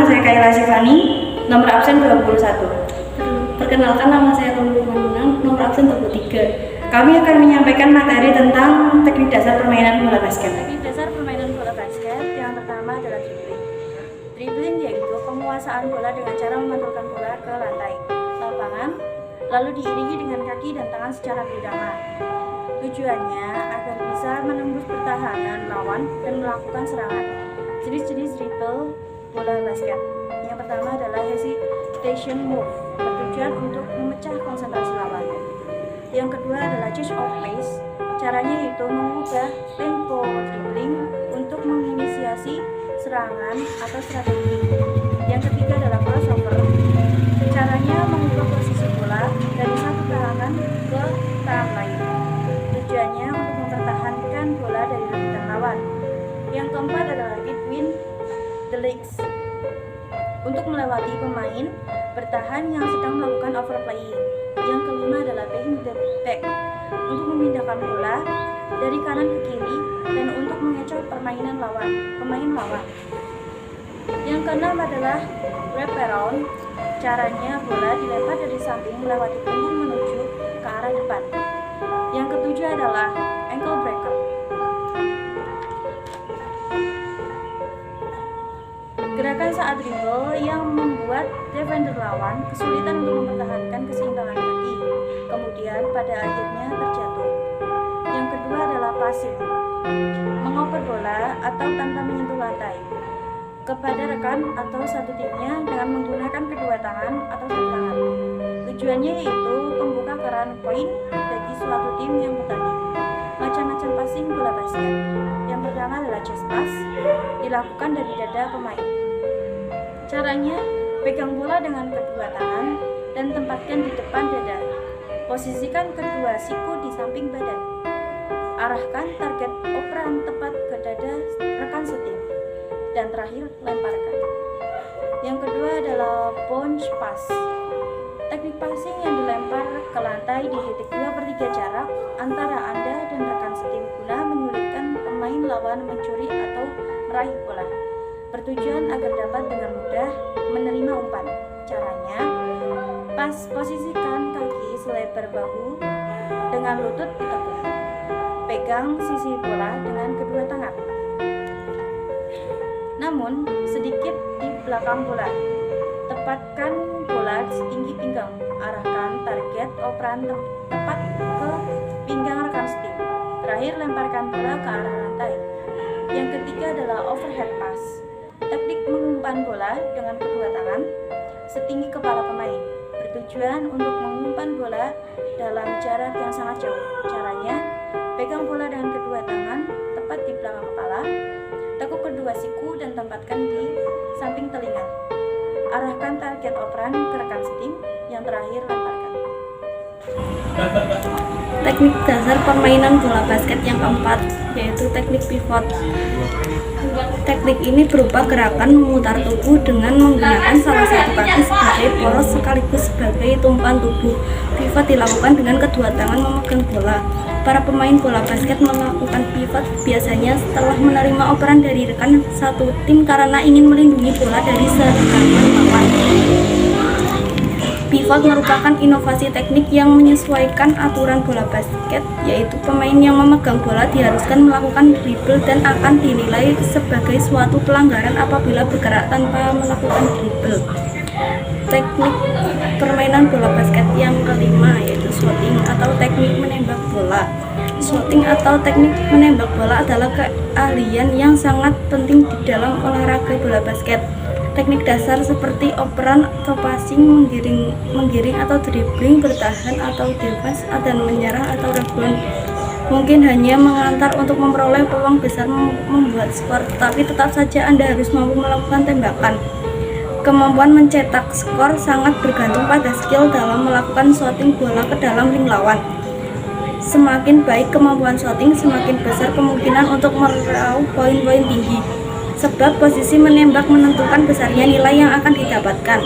saya Kaila Sifani, nomor absen 21. Perkenalkan, nama saya Romi Manunang, nomor absen 23. Kami akan menyampaikan materi tentang teknik dasar permainan bola basket. Teknik dasar permainan bola basket yang pertama adalah dribbling. Dribbling yaitu penguasaan bola dengan cara memantulkan bola ke lantai, lapangan, lalu diiringi dengan kaki dan tangan secara berjamaah. Tujuannya agar bisa menembus pertahanan lawan dan melakukan serangan. Jenis-jenis dribble bola basket. Yang pertama adalah hesitation move, bertujuan untuk memecah konsentrasi lawan. Yang kedua adalah change of pace. Caranya yaitu mengubah tempo dribbling untuk menginisiasi serangan atau strategi. Yang ketiga adalah crossover. Caranya mengubah posisi bola dari satu tangan ke tangan lain. Tujuannya untuk mempertahankan bola dari rebutan lawan. Yang keempat adalah between the legs, untuk melewati pemain bertahan yang sedang melakukan overplaying. Yang kelima adalah behind the back, untuk memindahkan bola dari kanan ke kiri dan untuk mengecoh pemain lawan. Yang keenam adalah wrap around. Caranya bola dilempar dari samping melewati punggung menuju ke arah depan. Yang ketujuh adalah ankle breaker. Gerakan saat dribble yang membuat defender lawan kesulitan untuk mempertahankan keseimbangan kaki, kemudian pada akhirnya terjatuh. Yang kedua adalah passing, mengoper bola atau tanpa menyentuh lantai kepada rekan atau satu timnya dengan menggunakan kedua tangan atau satu tangan. Tujuannya yaitu membuka keran poin bagi suatu tim yang bertanding. Macam-macam passing bola basket. Yang pertama adalah chest pass, dilakukan dari dada pemain. Caranya, pegang bola dengan kedua tangan dan tempatkan di depan dada. Posisikan kedua siku di samping badan. Arahkan target operan tepat ke dada rekan setim. Dan terakhir, lemparkan. Yang kedua adalah bounce pass. Teknik passing yang dilempar ke lantai di titik 2/3 jarak antara Anda dan rekan setim guna menyulitkan pemain lawan mencuri atau meraih bola. Bertujuan agar dapat dengan mudah menerima umpan. Caranya, posisikan kaki selebar bahu dengan lutut ditekuk. Pegang sisi bola dengan kedua tangan, namun sedikit di belakang bola. Tepatkan bola setinggi pinggang. Arahkan target operan tepat ke pinggang rekan setim. Terakhir, lemparkan bola ke arah lantai. Yang ketiga adalah overhead pass. Teknik mengumpan bola dengan kedua tangan setinggi kepala pemain, bertujuan untuk mengumpan bola dalam jarak yang sangat jauh. Caranya, pegang bola dengan kedua tangan tepat di belakang kepala, tekuk kedua siku dan tempatkan di samping telinga. Arahkan target operan ke rekan setim. Yang terakhir, lemparkan. Teknik dasar permainan bola basket yang keempat yaitu teknik pivot. Teknik ini berupa gerakan memutar tubuh dengan menggunakan salah satu kaki sebagai poros sekaligus sebagai tumpuan tubuh. Pivot dilakukan dengan kedua tangan memegang bola. Para pemain bola basket melakukan pivot biasanya setelah menerima operan dari rekan satu tim karena ingin melindungi bola dari serangan lawan. Pivot merupakan inovasi teknik yang menyesuaikan aturan bola basket, yaitu pemain yang memegang bola diharuskan melakukan dribble dan akan dinilai sebagai suatu pelanggaran apabila bergerak tanpa melakukan dribble. Teknik permainan bola basket yang kelima yaitu shooting atau teknik menembak bola. Shooting atau teknik menembak bola adalah keahlian yang sangat penting di dalam olahraga bola basket. Teknik dasar seperti operan atau passing, menggiring atau dribbling, bertahan atau defense, dan menyerang atau rebound mungkin hanya mengantar untuk memperoleh peluang besar membuat skor, tetapi tetap saja Anda harus mampu melakukan tembakan. Kemampuan mencetak skor sangat bergantung pada skill dalam melakukan shooting bola ke dalam ring lawan. Semakin baik kemampuan shooting, semakin besar kemungkinan untuk meraup poin-poin tinggi. Sebab posisi menembak menentukan besarnya nilai yang akan didapatkan.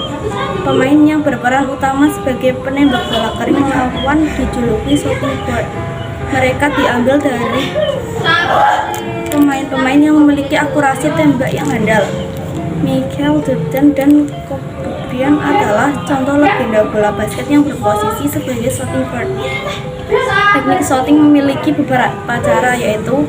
Pemain yang berperan utama sebagai penembak bola kering lawan dijuluki shooting guard. Mereka diambil dari pemain-pemain yang memiliki akurasi tembak yang handal. Michael Jordan dan Kobe Bryant adalah contoh legenda bola basket yang berposisi sebagai shooting guard. Teknik shooting memiliki beberapa cara, yaitu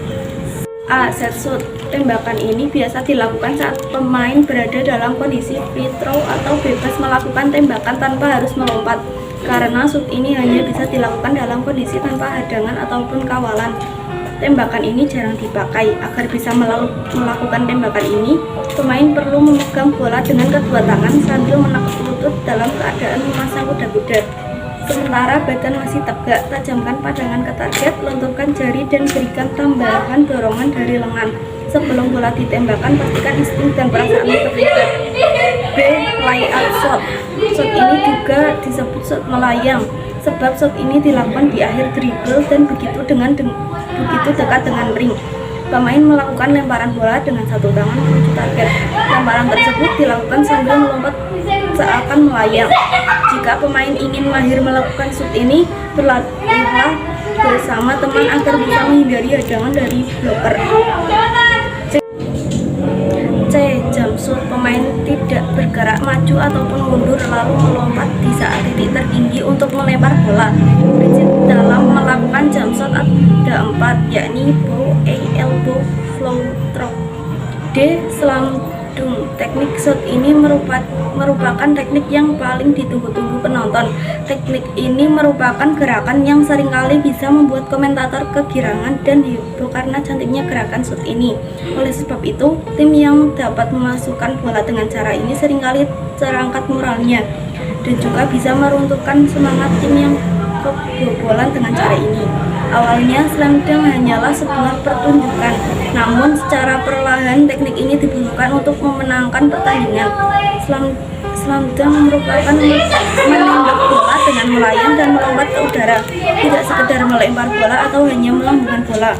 A. Set shoot. Tembakan ini biasa dilakukan saat pemain berada dalam kondisi free throw atau bebas melakukan tembakan tanpa harus melompat, karena shoot ini hanya bisa dilakukan dalam kondisi tanpa hadangan ataupun kawalan. Tembakan ini jarang dipakai. Agar bisa melakukan tembakan ini, pemain perlu memegang bola dengan kedua tangan sambil menekuk lutut dalam keadaan memasang kuda-kuda. Sementara badan masih tegak, tajamkan pandangan ke target, lenturkan jari dan berikan tambahan dorongan dari lengan. Sebelum bola ditembakkan, pastikan insting dan perasaanmu terlibat. B. Layup shot. Shot ini juga disebut shot melayang, sebab shot ini dilakukan di akhir dribble dan begitu dekat dengan ring. Pemain melakukan lemparan bola dengan satu tangan menuju target. Lemparan tersebut dilakukan sambil melompat seakan melayang. Jika pemain ingin mahir melakukan shoot ini, berlatihlah bersama teman agar bisa menghindari hadangan dari blocker. C. Jump shoot. Pemain tidak bergerak maju ataupun mundur lalu melompat di saat titik tertinggi untuk melempar bola. Prinsip dalam melakukan jump shot ada 4, yakni bow, elbow, flow, throw. D. Slam dunk. Teknik shot ini merupakan teknik yang paling ditunggu-tunggu penonton. Teknik ini merupakan gerakan yang seringkali bisa membuat komentator kegirangan dan heboh karena cantiknya gerakan shot ini. Oleh sebab itu, tim yang dapat memasukkan bola dengan cara ini seringkali terangkat moralnya dan juga bisa meruntuhkan semangat tim yang kebobolan dengan cara ini. Awalnya slam dunk hanyalah sebuah pertunjukan, namun secara perlahan teknik ini dibutuhkan untuk memenangkan pertandingan. Slam dunk merupakan menembak bola dengan melayang dan melompat ke udara, tidak sekedar melempar bola atau hanya melambungkan bola.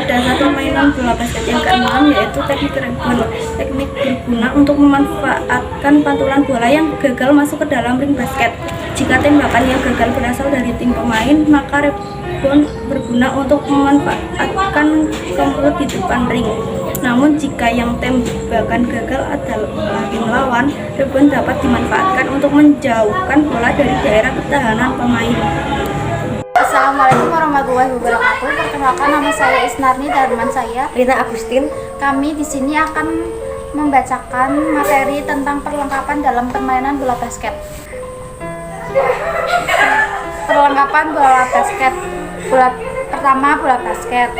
Dasar permainan bola basket yang keenam yaitu teknik rebound. Teknik berguna untuk memanfaatkan pantulan bola yang gagal masuk ke dalam ring basket. Jika tembakan yang gagal berasal dari tim pemain, maka rebound berguna untuk memanfaatkan kemulut di depan ring. Namun jika yang tembakan gagal adalah tim lawan, rebound dapat dimanfaatkan untuk menjauhkan bola dari daerah pertahanan pemain. Assalamualaikum warahmatullahi wabarakatuh. Perkenalkan, nama saya Isnarni dan teman saya Rina Agustin. Kami di sini akan membacakan materi tentang perlengkapan dalam permainan bola basket. Perlengkapan bola basket. Pertama, bola basket.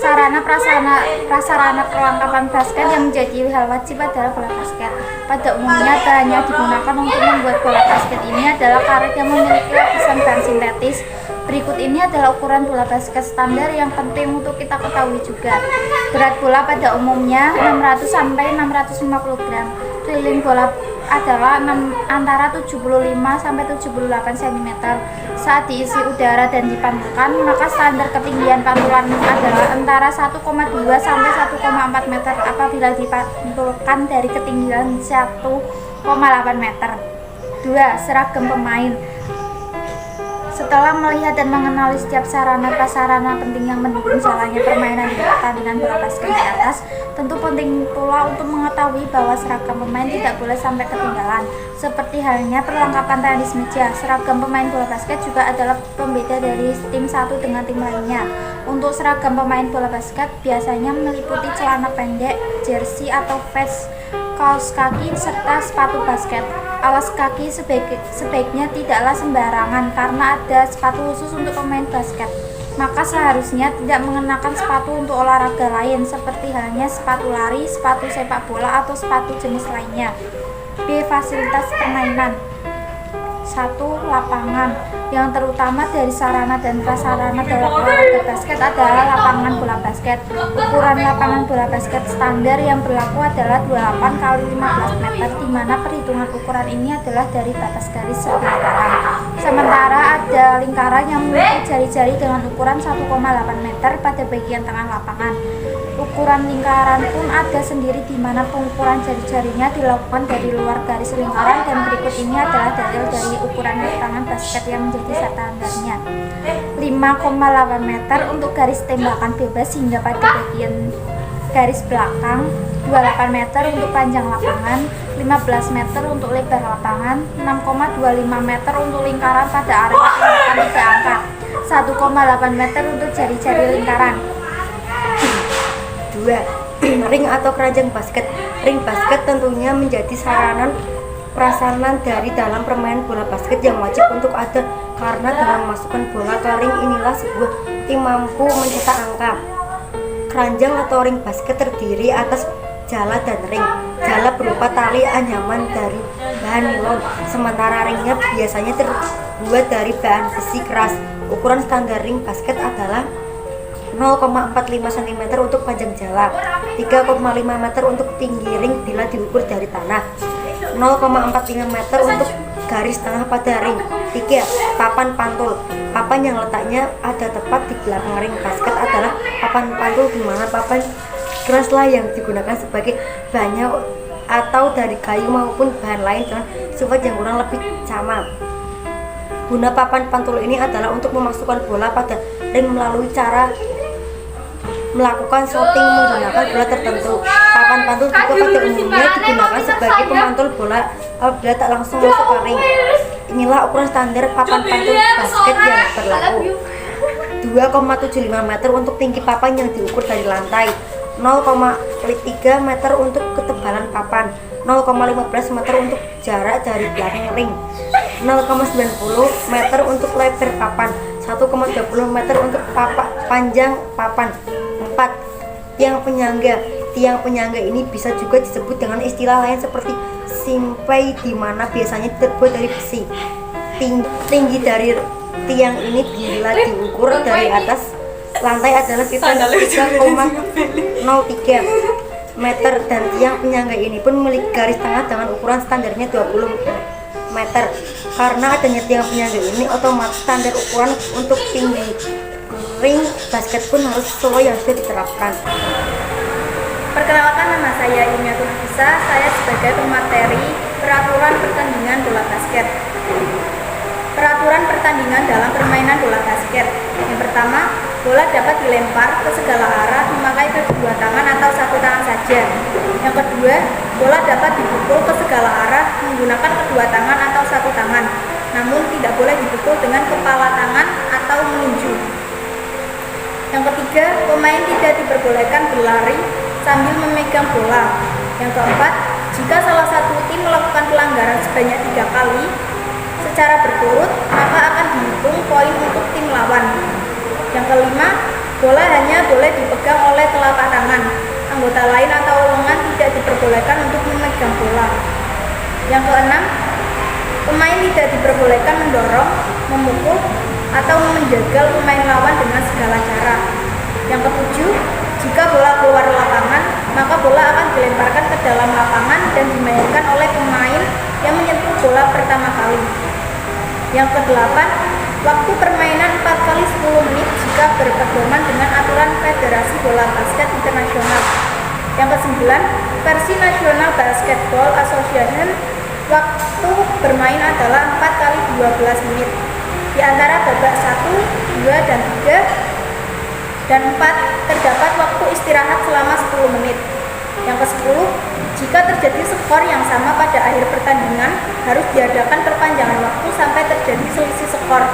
Sarana prasarana perlengkapan basket yang menjadi hal wajib adalah bola basket. Pada umumnya bahannya digunakan untuk membuat bola basket ini adalah karet yang memiliki lapisan bahan sintetis. Berikut ini adalah ukuran bola basket standar yang penting untuk kita ketahui juga. Berat bola pada umumnya 600 sampai 650 gram. Keliling bola adalah antara 75 sampai 78 cm. Saat diisi udara dan dipantulkan, maka standar ketinggian pantulan adalah antara 1,2 sampai 1,4 meter apabila dipantulkan dari ketinggian 1,8 meter. 2. Seragam pemain. Setelah melihat dan mengenali setiap sarana-prasarana penting yang mendukung jalannya permainan di pertandingan bola basket di atas, tentu penting pula untuk mengetahui bahwa seragam pemain tidak boleh sampai ketinggalan. Seperti halnya perlengkapan tenis meja, seragam pemain bola basket juga adalah pembeda dari tim satu dengan tim lainnya. Untuk seragam pemain bola basket biasanya meliputi celana pendek, jersey atau vest, kaos kaki, serta sepatu basket. Alas kaki sebaiknya tidaklah sembarangan karena ada sepatu khusus untuk pemain basket. Maka seharusnya tidak mengenakan sepatu untuk olahraga lain seperti halnya sepatu lari, sepatu sepak bola atau sepatu jenis lainnya. B. Fasilitas permainan. 1. Lapangan. Yang terutama dari sarana dan prasarana dalam olahraga basket adalah lapangan bola basket. Ukuran lapangan bola basket standar yang berlaku adalah 28 x 15 meter, di mana perhitungan ukuran ini adalah dari batas garis lingkaran. Sementara ada lingkaran yang memiliki jari-jari dengan ukuran 1,8 meter pada bagian tengah lapangan. Ukuran lingkaran pun ada sendiri di mana pengukuran jari-jarinya dilakukan dari luar garis lingkaran, dan berikut ini adalah dalil dari ukuran lapangan basket yang menjadi standarnya. 5,8 meter untuk garis tembakan bebas hingga pada bagian garis belakang, 28 meter untuk panjang lapangan, 15 meter untuk lebar lapangan, 6,25 meter untuk lingkaran pada area tembakan 3 angka, 1,8 meter untuk jari-jari lingkaran. 2. Ring atau keranjang basket. Ring basket tentunya menjadi sarana prasarana dari dalam permainan bola basket yang wajib untuk ada, karena dengan memasukkan bola ke ring inilah sebuah tim mampu mencetak angka. Keranjang atau ring basket terdiri atas jala dan ring. Jala berupa tali anyaman dari bahan nilon, sementara ringnya biasanya terbuat dari bahan besi keras. Ukuran standar ring basket adalah 0,45 cm untuk panjang jala, 3,5 meter untuk tinggi ring bila diukur dari tanah, 0,45 meter untuk garis tengah pada ring. 3. Papan pantul. Papan yang letaknya ada tepat di belakang ring basket adalah papan pantul, di mana papan keraslah yang digunakan sebagai bahannya atau dari kayu maupun bahan lain dengan sifat yang kurang lebih sama. Guna papan pantul ini adalah untuk memasukkan bola pada ring melalui cara melakukan shooting menggunakan bola tertentu. Papan pantul juga pada umumnya digunakan sebagai pemantul bola apabila tak langsung masuk ke ring. Inilah ukuran standar papan pantul basket yang berlaku. 2,75 meter untuk tinggi papan yang diukur dari lantai, 0,3 meter untuk ketebalan papan, 0,15 meter untuk jarak dari belakang ring, 0,90 meter untuk lebar papan, 1,20 meter untuk panjang papan. 4. Tiang penyangga. Tiang penyangga ini bisa juga disebut dengan istilah lain seperti simpai, di mana biasanya terbuat dari besi. Tinggi dari tiang ini bila diukur dari atas lantai adalah sekitar 3,03 meter, dan tiang penyangga ini pun memiliki garis tengah dengan ukuran standarnya 20 meter. Karena adanya tiang penyangga ini, otomatis standar ukuran untuk tinggi ring basket pun harus sesuai yang sudah diterapkan. Perkenalkan, nama saya Yumiatul Nafisa. Saya sebagai pemateri peraturan pertandingan bola basket. Peraturan pertandingan dalam permainan bola basket. Yang pertama, bola dapat dilempar ke segala arah memakai kedua tangan atau satu tangan saja. Yang kedua, bola dapat dipukul ke segala arah menggunakan kedua tangan atau satu tangan, namun tidak boleh dipukul dengan kepala tangan atau meninju. Yang ketiga, pemain tidak diperbolehkan berlari sambil memegang bola. Yang keempat, jika salah satu tim melakukan pelanggaran sebanyak 3 kali secara berturut, maka akan dihitung poin untuk tim lawan. Yang kelima, bola hanya boleh dipegang oleh telapak tangan. Anggota lain atau lengan tidak diperbolehkan untuk memegang bola. Yang keenam, pemain tidak diperbolehkan mendorong, memukul, atau menjegal pemain lawan dengan segala cara. Yang ketujuh, jika bola keluar lapangan, maka bola akan dilemparkan ke dalam lapangan dan dimainkan oleh pemain yang menyentuh bola pertama kali. Yang kedelapan, waktu permainan 4 kali 10 menit jika berpedoman dengan aturan Federasi Bola Basket Internasional. Yang kesembilan, versi National Basketball Association, waktu bermain adalah 4 kali 12 menit. Di antara babak 1, 2, dan 3 dan 4 terdapat waktu istirahat selama 10 menit. Yang ke-10, jika terjadi skor yang sama pada akhir pertandingan, harus diadakan perpanjangan waktu sampai terjadi selisih skor.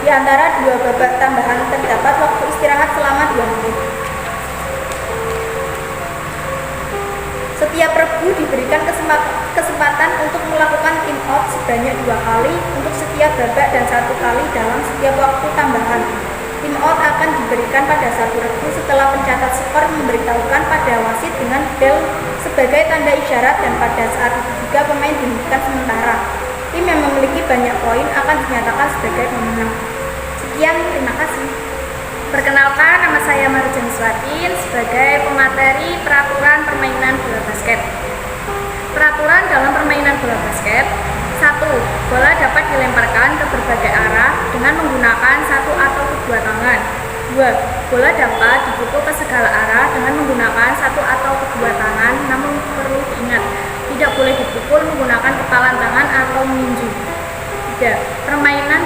Di antara 2 babak tambahan terdapat waktu istirahat selama 2 menit. Setiap regu diberikan kesempatan untuk melakukan team out sebanyak 2 kali untuk setiap babak dan 1 kali dalam setiap waktu tambahan. Team out akan diberikan pada satu regu setelah pencatat skor memberitahukan pada wasit dengan bel sebagai tanda isyarat, dan pada saat itu juga pemain dihentikan sementara. Tim yang memiliki banyak poin akan dinyatakan sebagai pemenang. Sekian, terima kasih. Perkenalkan, nama saya Marjan Swatin sebagai pemateri peraturan permainan bola basket. Peraturan dalam permainan bola basket: 1. Bola dapat dilemparkan ke berbagai arah dengan menggunakan satu atau kedua tangan. 2. Bola dapat dipukul ke segala arah dengan menggunakan satu atau kedua tangan, namun perlu diingat, tidak boleh dipukul menggunakan kepala tangan atau meninju. 3. Permainan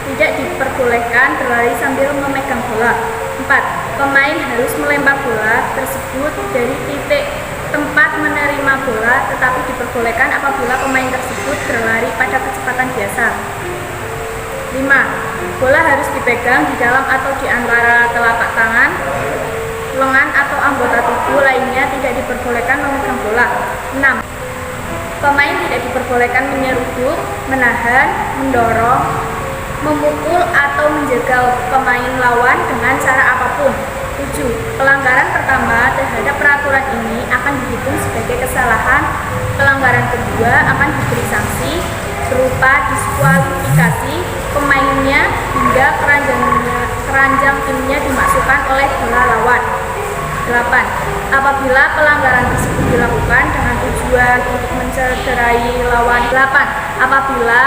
tidak diperbolehkan berlari sambil memegang bola. 4. pemain harus melempar bola tersebut dari titik tempat menerima bola, tetapi diperbolehkan apabila pemain tersebut berlari pada kecepatan biasa. 5. Bola harus dipegang di dalam atau di antara telapak tangan, lengan atau anggota tubuh lainnya tidak diperbolehkan memegang bola. 6. Pemain tidak diperbolehkan menyeruduk, menahan, mendorong, memukul atau menjegal pemain lawan dengan cara apapun. 7. Pelanggaran pertama terhadap peraturan ini akan dihitung sebagai kesalahan. Pelanggaran kedua akan diberi sanksi berupa diskualifikasi pemainnya hingga keranjang timnya dimasukkan oleh bola lawan. 8. Apabila pelanggaran tersebut dilakukan dengan tujuan untuk mencederai lawan. 8. Apabila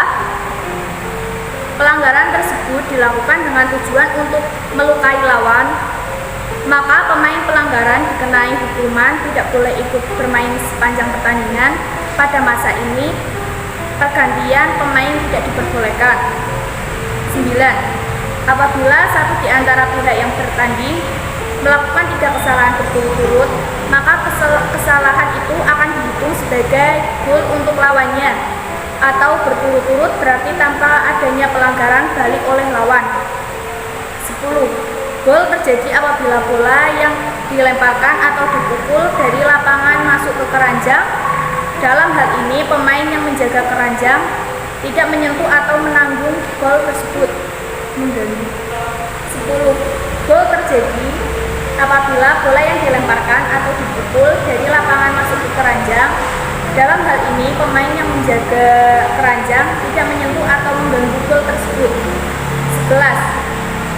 pelanggaran tersebut dilakukan dengan tujuan untuk melukai lawan, maka pemain pelanggaran dikenai hukuman tidak boleh ikut bermain sepanjang pertandingan. Pada masa ini, pergantian pemain tidak diperbolehkan. 9. Apabila satu di antara pihak yang bertanding melakukan 3 kesalahan berturut-turut, maka kesalahan itu akan dihitung sebagai gol untuk lawannya, atau berturut-turut berarti tanpa adanya pelanggaran balik oleh lawan. 10. Gol terjadi apabila bola yang dilemparkan atau dipukul dari lapangan masuk ke keranjang. Dalam hal ini, pemain yang menjaga keranjang tidak menyentuh atau menanggung gol tersebut. 10. Gol terjadi apabila bola yang dilemparkan atau dipukul dari lapangan masuk ke keranjang. Dalam hal ini, pemain yang menjaga keranjang tidak menyentuh atau mengganggu gol tersebut. 11.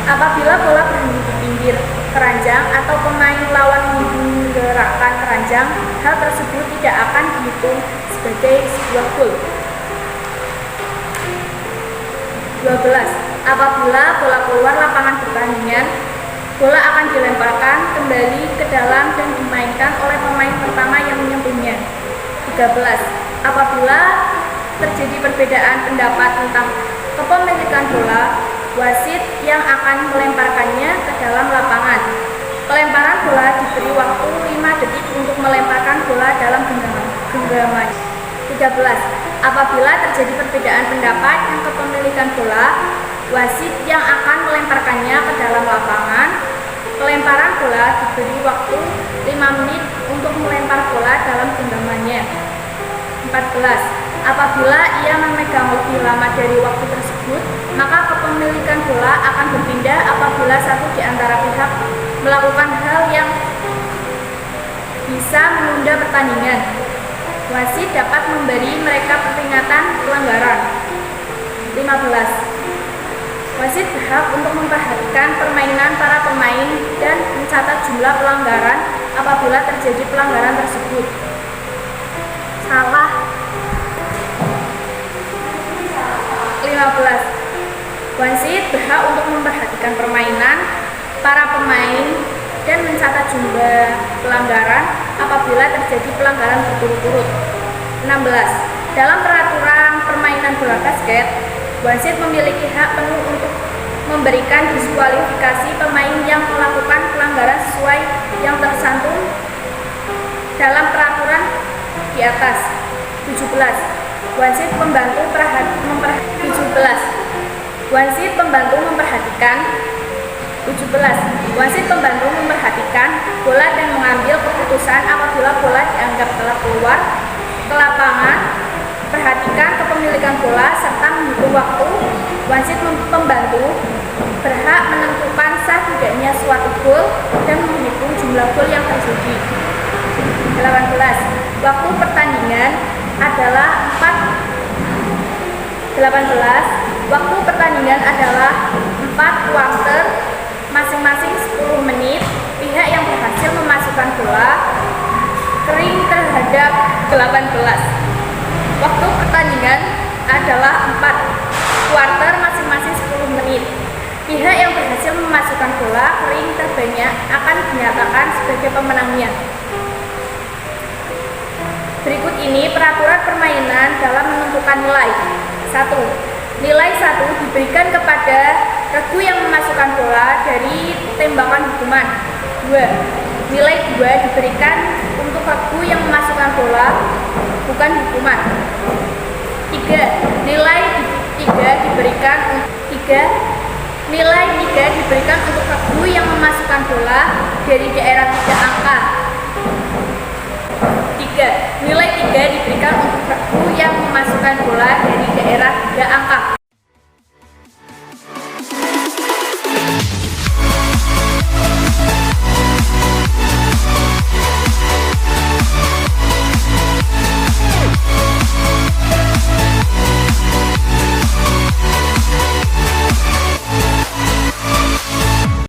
Apabila bola berhenti di pinggir keranjang atau pemain lawan menggerakkan keranjang, hal tersebut tidak akan dihitung sebagai sebuah gol. 12. Apabila bola keluar lapangan pertandingan, bola akan dilemparkan kembali ke dalam dan dimainkan oleh pemain pertama yang menyentuhnya. 13. Apabila terjadi perbedaan pendapat tentang kepemilikan bola, wasit yang akan melemparkannya ke dalam lapangan. Pelemparan bola diberi waktu 5 detik untuk melemparkan bola dalam genggaman. 13. Apabila terjadi perbedaan pendapat tentang kepemilikan bola, wasit yang akan melemparkannya ke dalam lapangan. Pelemparan bola diberi waktu 5 menit untuk melempar bola dalam genggamannya. 14. Apabila ia memegang lebih lama dari waktu tersebut, maka kepemilikan bola akan berpindah apabila satu di antara pihak melakukan hal yang bisa menunda pertandingan. Wasit dapat memberi mereka peringatan pelanggaran. 15. Wasit berhak untuk memperhatikan permainan para pemain dan mencatat jumlah pelanggaran apabila terjadi pelanggaran tersebut. Salah. 15. Wasit berhak untuk memperhatikan permainan para pemain dan mencatat jumlah pelanggaran apabila terjadi pelanggaran berturut-turut. 16. Dalam peraturan permainan bola basket, wasit memiliki hak penuh untuk memberikan diskualifikasi pemain yang melakukan pelanggaran sesuai yang tercantum dalam peraturan di atas. 17. Wasit membantu memperhatikan bola dan mengambil keputusan apabila bola dianggap telah keluar ke lapangan. Perhatikan kepemilikan bola serta menghitung waktu. Wasit pembantu berhak menentukan sah tidaknya suatu gol dan menghitung jumlah gol yang terjadi. 18. Waktu pertandingan adalah 4 kuarter masing-masing 10 menit. Pihak yang berhasil memasukkan bola kering terhadap 18. Waktu pertandingan adalah 4 kuarter masing-masing 10 menit. Pihak yang berhasil memasukkan bola kering terbanyak akan dinyatakan sebagai pemenangnya. Berikut ini peraturan permainan dalam menentukan nilai. 1. Nilai 1 diberikan kepada regu yang memasukkan bola dari tembakan hukuman. 2. Nilai 2 diberikan untuk regu yang memasukkan bola, bukan hukuman. 3. Nilai 3 diberikan untuk regu yang memasukkan bola dari daerah 3 angka. 3. Nilai 3 diberikan untuk regu yang memasukkan bola dari daerah 3 angka.